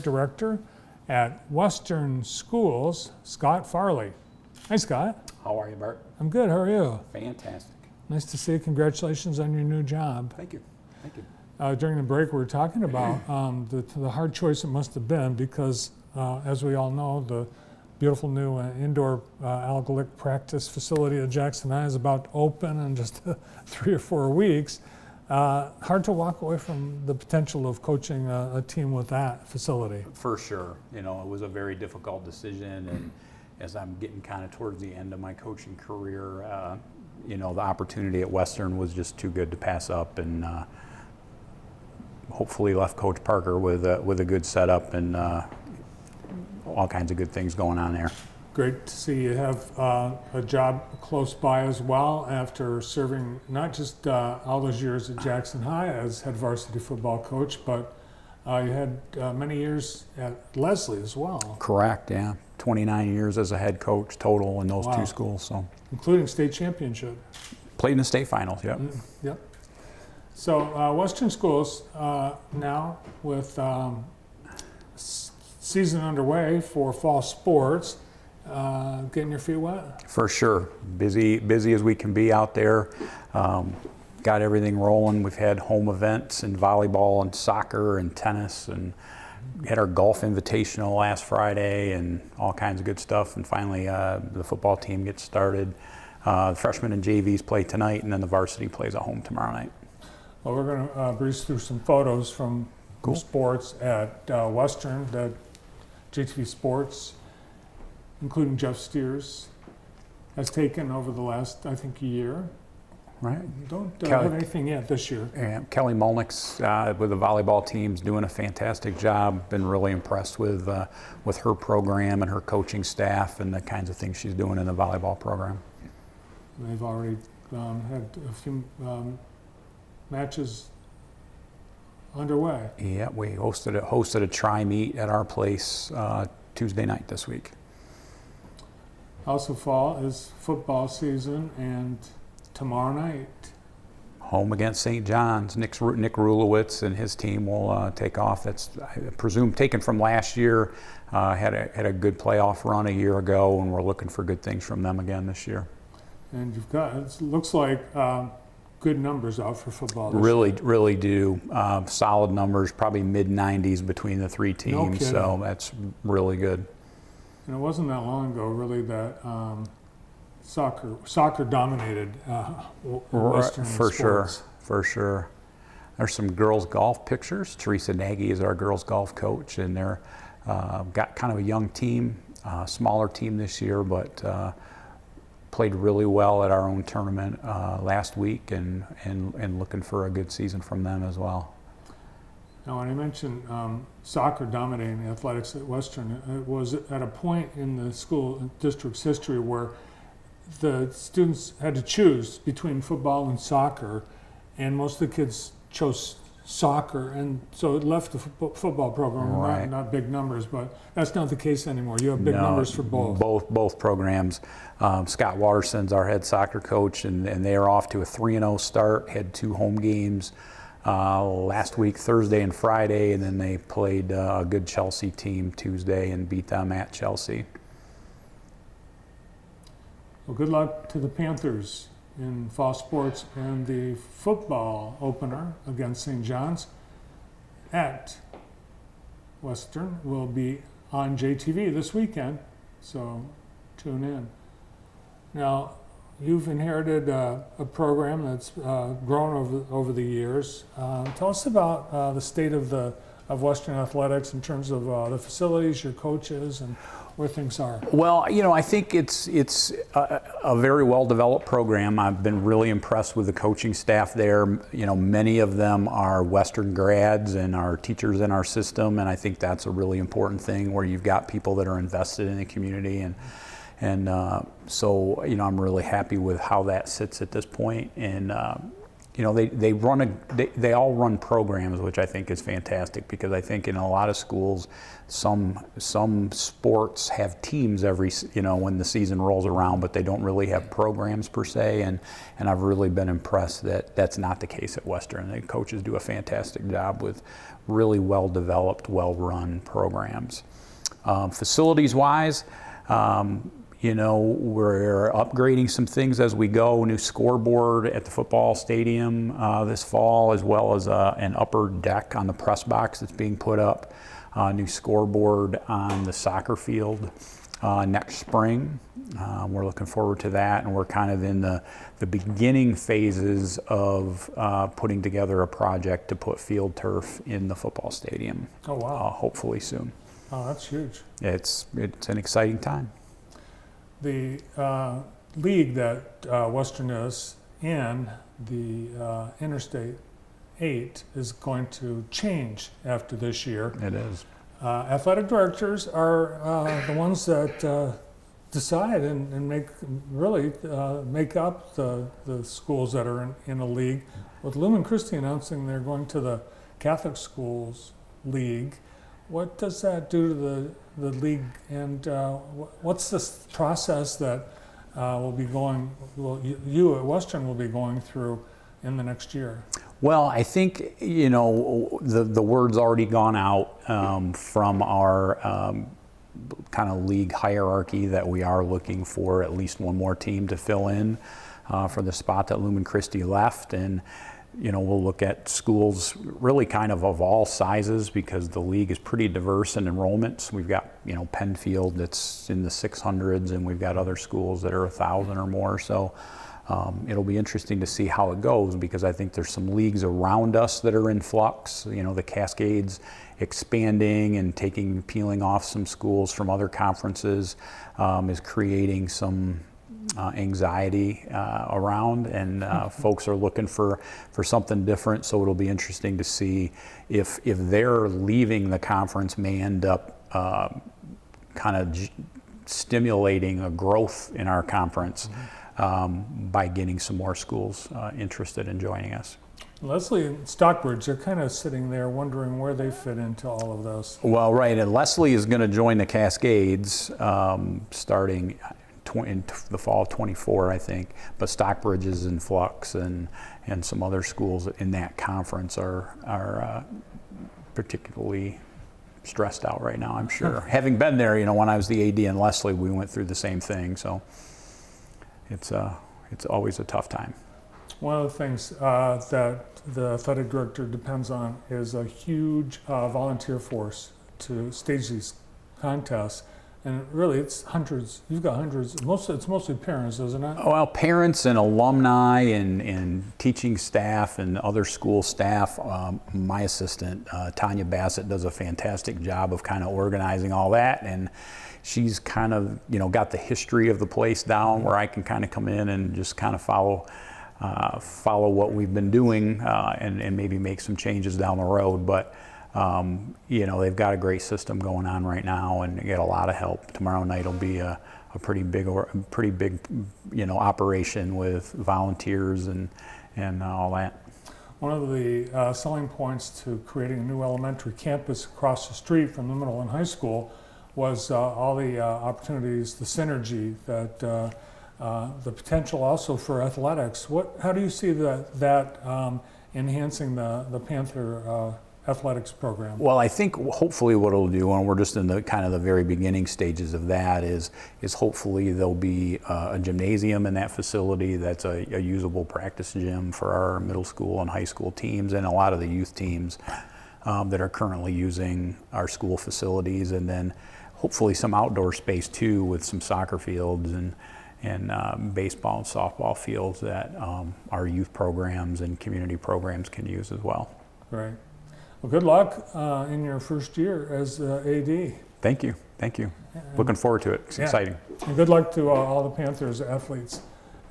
Director at Western Schools, Scott Farley. Hi, Scott. How are you, Bart? I'm good. How are you? Fantastic. Nice to see you. Congratulations on your new job. Thank you. Thank you. During the break, we were talking about the hard choice it must have been because, as we all know, the beautiful new indoor alcoholic practice facility at Jackson High is about to open in just 3 or 4 weeks. Hard to walk away from the potential of coaching a team with that facility. For sure. You know, it was a very difficult decision, and as I'm getting kind of towards the end of my coaching career, you know, the opportunity at Western was just too good to pass up, and hopefully left Coach Parker with a good setup and all kinds of good things going on there. Great to see you have a job close by as well after serving not just all those years at Jackson High as head varsity football coach, but you had many years at Leslie as well. Correct, yeah. 29 years as a head coach total in those two schools. So, including state championship. Played in the state finals, yep. Yep. So Western Schools now with season underway for fall sports. Getting your feet wet? For sure. Busy as we can be out there. Got everything rolling. We've had home events in volleyball and soccer and tennis, and had our golf invitational last Friday and all kinds of good stuff. And finally, the football team gets started. The freshmen and JVs play tonight, and then the varsity plays at home tomorrow night. Well, we're going to breeze through some photos from sports at Western, that JTV Sports, including Jeff Steers, has taken over the last, I think, year. Right. Don't have anything yet this year. Kelly Molnick's with the volleyball team's doing a fantastic job. Been really impressed with her program and her coaching staff and the kinds of things she's doing in the volleyball program. They've already had a few matches underway. Yeah, we hosted a tri-meet at our place Tuesday night this week. Also fall is football season, and tomorrow night, home against St. John's. Nick Rulowitz and his team will take off. That's, I presume, taken from last year. Had a good playoff run a year ago, and we're looking for good things from them again this year. And you've got, it looks like good numbers out for football this year. Really do. Solid numbers, probably mid-90s between the three teams. No kidding. So that's really good. And it wasn't that long ago, really, that soccer dominated Western sports. For sure. There's some girls golf pictures. Teresa Nagy is our girls golf coach, and they're got kind of a young team, smaller team this year, but played really well at our own tournament last week, and looking for a good season from them as well. Now, when I mentioned soccer dominating athletics at Western, it was at a point in the school district's history where the students had to choose between football and soccer, and most of the kids chose soccer, and so it left the football program. Right. Not big numbers, but that's not the case anymore. You have big numbers for both. Both programs. Scott Watterson's our head soccer coach, and they are off to a 3-0 start. Had 2 home games last week, Thursday and Friday, and then they played a good Chelsea team Tuesday and beat them at Chelsea. Well, good luck to the Panthers in fall sports, and the football opener against St. John's at Western will be on JTV this weekend, so tune in. Now, you've inherited a program that's grown over the years. Tell us about the state of Western athletics in terms of the facilities, your coaches, and where things are. Well, you know, I think it's a very well-developed program. I've been really impressed with the coaching staff there. You know, many of them are Western grads and are teachers in our system, and I think that's a really important thing where you've got people that are invested in the community, and so, you know, I'm really happy with how that sits at this point. And they all run programs, which I think is fantastic, because I think in a lot of schools, some sports have teams when the season rolls around, but they don't really have programs per se, and I've really been impressed that that's not the case at Western. The coaches do a fantastic job with really well-developed, well-run programs. Facilities-wise, we're upgrading some things as we go. New scoreboard at the football stadium this fall, as well as an upper deck on the press box that's being put up. New scoreboard on the soccer field next spring. We're looking forward to that, and we're kind of in the beginning phases of putting together a project to put field turf in the football stadium. Oh, wow. Hopefully soon. Oh, that's huge. It's an exciting time. The league that Western is in, the Interstate 8, is going to change after this year. It is. Athletic directors are the ones that decide and make up the schools that are in the league. With Lumen Christi announcing they're going to the Catholic Schools League, what does that do to the league, and what's this process that you at Western will be going through in the next year? Well, I think the word's already gone out from our kind of league hierarchy that we are looking for at least one more team to fill in for the spot that Lumen Christi left, and we'll look at schools really kind of all sizes, because the league is pretty diverse in enrollments. We've got, Penfield that's in the 600s, and we've got other schools that are 1,000 or more. So it'll be interesting to see how it goes, because I think there's some leagues around us that are in flux. The Cascades expanding and peeling off some schools from other conferences is creating some anxiety around, and folks are looking for something different. So it'll be interesting to see if they're leaving the conference may end up kind of stimulating a growth in our conference by getting some more schools interested in joining us. Leslie and Stockbridge, they're kind of sitting there wondering where they fit into all of this. Well, right, and Leslie is going to join the Cascades starting in the fall of 24, I think, but Stockbridge is in flux, and some other schools in that conference are particularly stressed out right now, I'm sure. Having been there, when I was the AD in Leslie, we went through the same thing, so it's always a tough time. One of the things that the athletic director depends on is a huge volunteer force to stage these contests. And really, it's hundreds. You've got hundreds. It's mostly parents, isn't it? Well, parents and alumni and teaching staff and other school staff. My assistant, Tanya Bassett, does a fantastic job of kind of organizing all that. And she's kind of, got the history of the place down, where I can kind of come in and just kind of follow what we've been doing and maybe make some changes down the road. But they've got a great system going on right now, and get a lot of help. Tomorrow night will be a pretty big operation with volunteers and all that. One of the selling points to creating a new elementary campus across the street from the middle and high school was all the opportunities, the synergy, that the potential also for athletics. How do you see that enhancing the Panther athletics program? Well, I think hopefully what it'll do, and we're just in the kind of the very beginning stages of that, is hopefully there'll be a gymnasium in that facility that's a usable practice gym for our middle school and high school teams, and a lot of the youth teams that are currently using our school facilities, and then hopefully some outdoor space too, with some soccer fields and baseball and softball fields that our youth programs and community programs can use as well. Great. Well, good luck in your first year as AD. Thank you. Looking forward to it. It's exciting. And good luck to all the Panthers athletes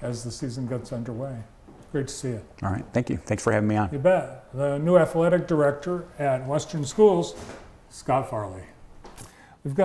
as the season gets underway. Great to see you. All right. Thank you. Thanks for having me on. You bet. The new athletic director at Western Schools, Scott Farley. We've got